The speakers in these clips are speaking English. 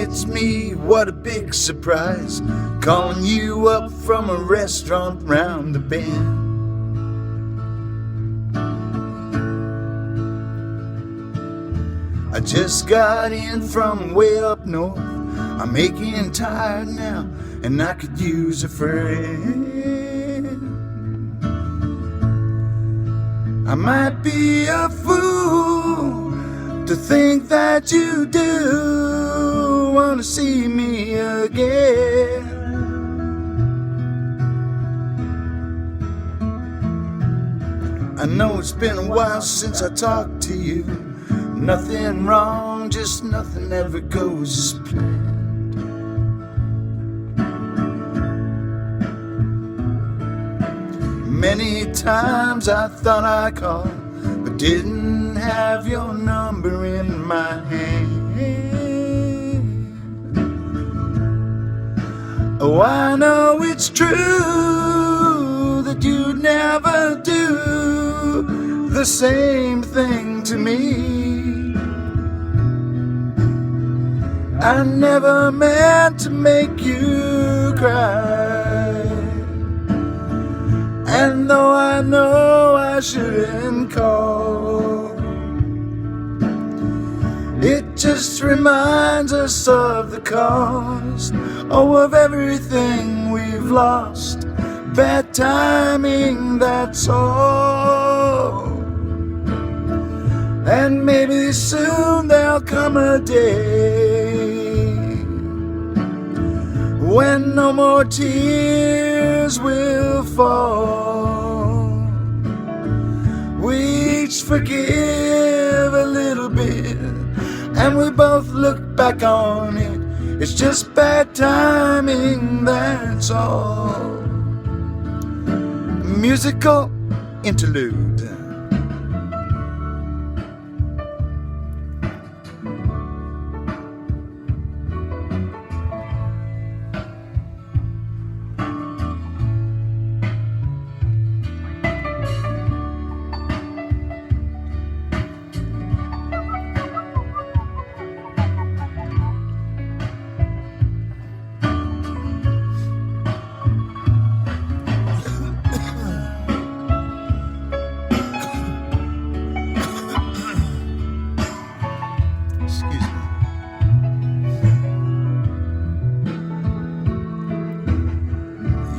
it's me, what a big surprise, calling you up from a restaurant round the bend. I just got in from way up north, I'm aching tired now, and I could use a friend. I might be a fool to think that you do want to see me again. I know it's been a while since I talked to you. Nothing wrong, just nothing ever goes as planned. Many times I thought I called, but didn't have your number in my hand. Oh, I know it's true that you'd never do the same thing to me. I never meant to make you cry, and though I know I shouldn't call, it just reminds us of the cost, oh, of everything we've lost. Bad timing, that's all. And maybe soon there'll come a day when no more tears will fall. We each forgive a little bit, and we both look back on it. It's just bad timing, that's all. Musical interlude.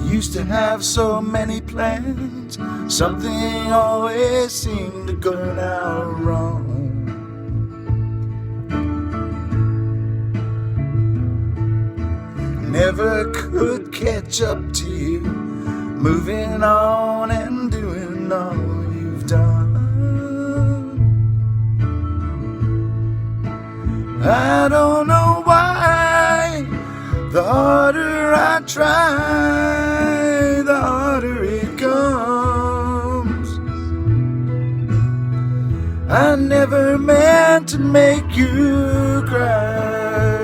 Used to have so many plans, something always seemed to go out wrong. Never could catch up to you, moving on and doing all you've done. I don't know why, the harder I try, the harder it comes. I never meant to make you cry,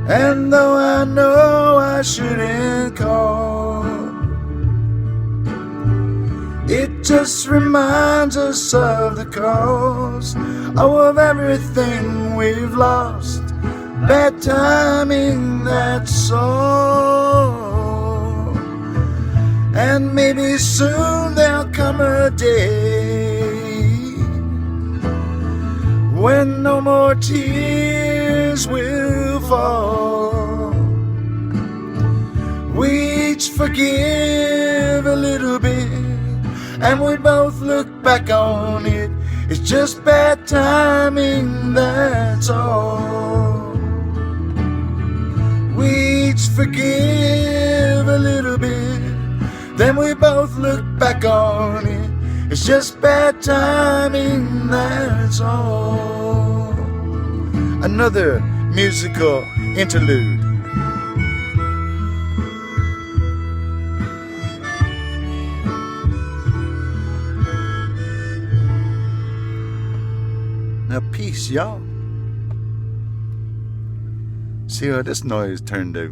and though I know I shouldn't call, it just reminds us of the cost, oh, of everything we've lost. Bad timing, that's all. And maybe soon there'll come a day when no more tears will fall. We each forgive a little bit, and we both look back on it. It's just bad timing, that's all. We each forgive a little bit, then we both look back on it. It's just bad timing, that's all. Another musical interlude. Now peace, y'all. See how this noise turned out.